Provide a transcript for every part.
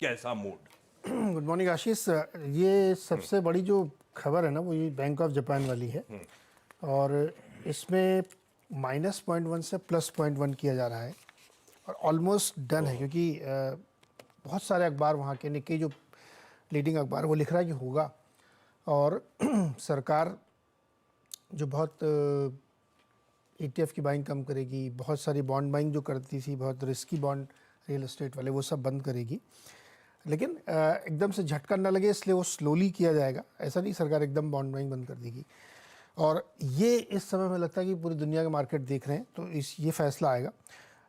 कैसा mood? Good morning आशीष। ये सबसे बड़ी जो खबर है ना वो ये बैंक ऑफ जापान वाली है और इसमें -0.1 से +0.1 किया जा रहा है और ऑलमोस्ट डन है क्योंकि बहुत सारे अखबार वहाँ के निक्की जो लीडिंग अखबार वो लिख रहा है कि होगा और सरकार जो बहुत ETF की बाइंग कम करेगी, बहुत सारी बॉन्ड बाइंग जो करती थी, बहुत रिस्की बॉन्ड रियल एस्टेट वाले वो सब बंद करेगी। लेकिन एकदम से झटका ना लगे इसलिए वो स्लोली किया जाएगा, ऐसा नहीं सरकार एकदम बॉन्ड बाइंग बंद कर देगी। और ये इस समय में लगता है कि पूरी दुनिया के मार्केट देख रहे हैं तो ये फैसला आएगा।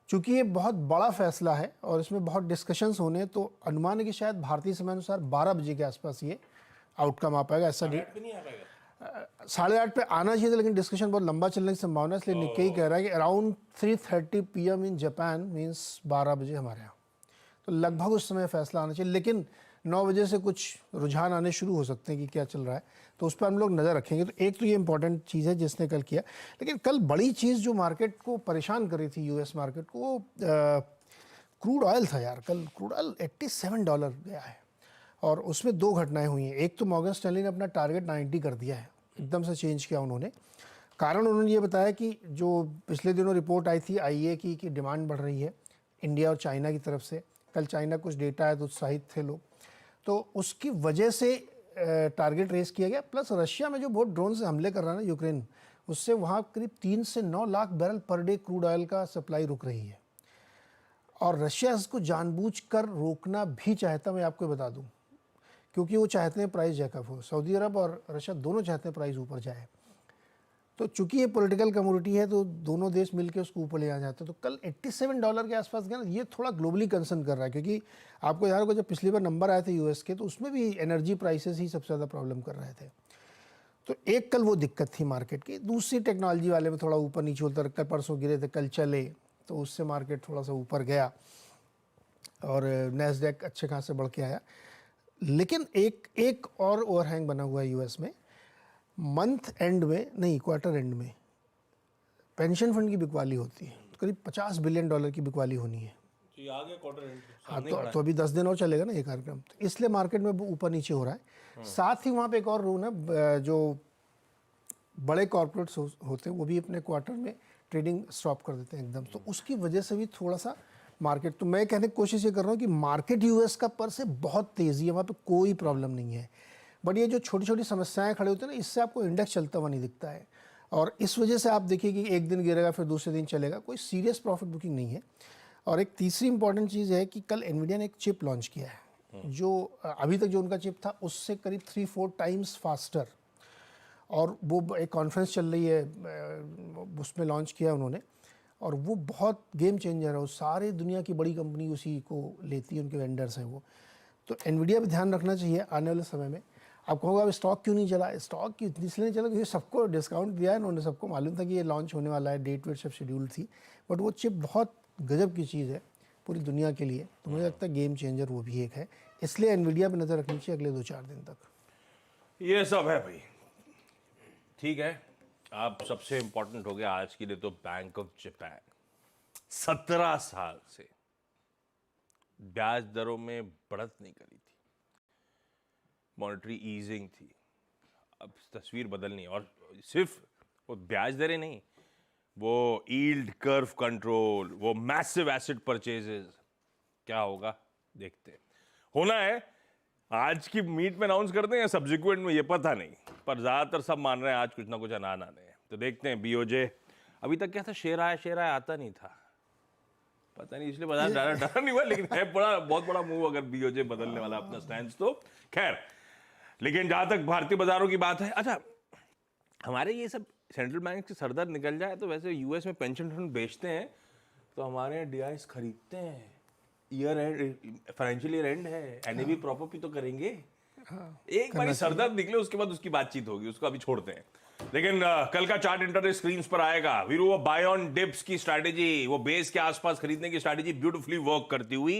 चूँकि ये बहुत बड़ा फैसला है और इसमें बहुत डिस्कशंस होने हैं तो अनुमान है कि शायद भारतीय समय अनुसार 12 बजे के आसपास ये आउटकम आ पाएगा। ऐसा नहीं 8:30 पे आना चाहिए था लेकिन डिस्कशन बहुत लंबा चलने की संभावना है, इसलिए निक्केई कह रहा है कि around 3:30 PM in Japan means 12 बजे हमारे यहाँ, तो लगभग उस समय फैसला आना चाहिए। लेकिन 9 बजे से कुछ रुझान आने शुरू हो सकते हैं कि क्या चल रहा है, तो उस पर हम लोग नज़र रखेंगे। तो एक तो ये इंपॉर्टेंट चीज़ है जिसने कल किया। लेकिन कल बड़ी चीज़ जो मार्केट को परेशान कर रही थी US मार्केट को, वो क्रूड ऑयल था यार। कल क्रूड ऑयल $87 गया है और उसमें दो घटनाएं हुई हैं। एक तो मॉर्गन स्टैनली ने अपना टारगेट 90 कर दिया है, एकदम से चेंज किया उन्होंने। कारण उन्होंने ये बताया कि जो पिछले दिनों रिपोर्ट आई थी IEA की कि डिमांड बढ़ रही है इंडिया और चाइना की तरफ से। कल चाइना कुछ डेटा है तो उत्साहित थे लोग, तो उसकी वजह से टारगेट रेस किया गया। प्लस रशिया में जो बहुत ड्रोन से हमले कर रहा है ना यूक्रेन, उससे वहाँ करीब 3 से 9 lakh barrel per day crude oil का सप्लाई रुक रही है और रशिया इसको जानबूझकर रोकना भी चाहता, मैं आपको बता दूं, क्योंकि वो चाहते हैं प्राइस जैकअप हो। सऊदी अरब और रशिया दोनों चाहते हैं प्राइस ऊपर जाए। तो चूंकि ये पॉलिटिकल कम्युनिटी है तो दोनों देश मिलकर उसको ऊपर ले जाना चाहते हैं। तो कल $87 के आसपास गया ना, ये थोड़ा ग्लोबली कंसर्न कर रहा है क्योंकि आपको याद होगा जब पिछली बार नंबर आए थे US के तो उसमें भी एनर्जी प्राइसेस ही सबसे ज़्यादा प्रॉब्लम कर रहे थे। तो एक कल वो दिक्कत थी मार्केट की। दूसरी टेक्नोलॉजी वाले में थोड़ा ऊपर नीचे होता रहा। कल परसों गिरे थे, कल चले, तो उससे मार्केट थोड़ा सा ऊपर गया और नैस्डैक अच्छे खासे बढ़ के आया। लेकिन एक और ओवरहैंग बना हुआ है US में। मंथ एंड में नहीं, क्वार्टर एंड में पेंशन फंड की बिकवाली होती है, तो करीब $50 बिलियन की बिकवाली होनी है। तो ये आ गया क्वार्टर एंड। हाँ, तो अभी 10 दिन और चलेगा ना ये कार्यक्रम, तो इसलिए मार्केट में ऊपर नीचे हो रहा है। साथ ही वहाँ पे एक और रूल है, जो बड़े कॉर्पोरेट्स होते हैं वो भी अपने क्वार्टर में ट्रेडिंग स्टॉप कर देते हैं एकदम, तो उसकी वजह से भी थोड़ा सा मार्केट, तो मैं कहने की कोशिश ये कर रहा हूँ कि मार्केट US का पर से बहुत तेज़ी है, वहाँ पे कोई प्रॉब्लम नहीं है। बट ये जो छोटी छोटी समस्याएं खड़े होते हैं ना, इससे आपको इंडेक्स चलता हुआ नहीं दिखता है और इस वजह से आप देखिए कि एक दिन गिरेगा फिर दूसरे दिन चलेगा, कोई सीरियस प्रॉफिट बुकिंग नहीं है। और एक तीसरी इंपॉर्टेंट चीज़ है कि कल एनवीडिया ने एक चिप लॉन्च किया है जो अभी तक जो उनका चिप था उससे करीब 3-4 टाइम्स फास्टर, और वो एक कॉन्फ्रेंस चल रही है उसमें लॉन्च किया उन्होंने और वो बहुत गेम चेंजर है। वो सारे दुनिया की बड़ी कंपनी उसी को लेती है, उनके वेंडर्स हैं वो। तो एनवीडिया पे ध्यान रखना चाहिए आने वाले समय में। आप कहोगे अब स्टॉक क्यों नहीं चला? स्टॉक क्यों इसलिए नहीं चला क्योंकि सबको डिस्काउंट दिया है उन्होंने, सबको मालूम था कि ये लॉन्च होने वाला है, डेट वेट सब शेड्यूल थी। बट वो चिप बहुत गजब की चीज़ है पूरी दुनिया के लिए, तो मुझे लगता है गेम चेंजर वो भी एक है, इसलिए एनवीडिया पे नज़र रखनी चाहिए अगले 2-4 दिन तक। ये सब है भाई, ठीक है। आप सबसे इंपॉर्टेंट हो गया आज के लिए तो बैंक ऑफ जापान 17 साल से ब्याज दरों में बढ़त नहीं करी थी, मॉनेटरी ईजिंग थी। अब तस्वीर बदलनी है और सिर्फ वो ब्याज दरें नहीं, वो यील्ड कर्व कंट्रोल, वो मैसिव एसेट परचेजेस, क्या होगा देखते हैं। होना है आज की मीट में अनाउंस कर दें या सब्सिक्वेंट में, ये पता नहीं, पर ज्यादातर सब मान रहे हैं आज कुछ ना कुछ अनान आने हैं। तो देखते हैं। BOJ अभी तक क्या था, शेर आया आता नहीं था, पता नहीं इसलिए बाजार डरा नहीं हुआ, लेकिन है बहुत बड़ा मूव अगर BOJ बदलने वाला अपना स्टैंड तो खैर। लेकिन जहां तक भारतीय बाजारों की बात है, अच्छा हमारे ये सब सेंट्रल बैंक के सरदर्द निकल जाए तो वैसे US में पेंशन फंड बेचते हैं तो हमारे यहाँ DIs खरीदते हैं। Year and, financial year and है, NAV प्रॉपर भी तो करेंगे। एक बार सरदर्द निकले उसके बाद उसकी बातचीत होगी, उसको अभी छोड़ते हैं। लेकिन कल का चार्ट इंटरनेट स्क्रीन पर आएगा। वीरू, वो बाय ऑन डिप्स की स्ट्रैटेजी, वो बेस के आसपास खरीदने की स्ट्रैटेजी ब्यूटीफुली वर्क करती हुई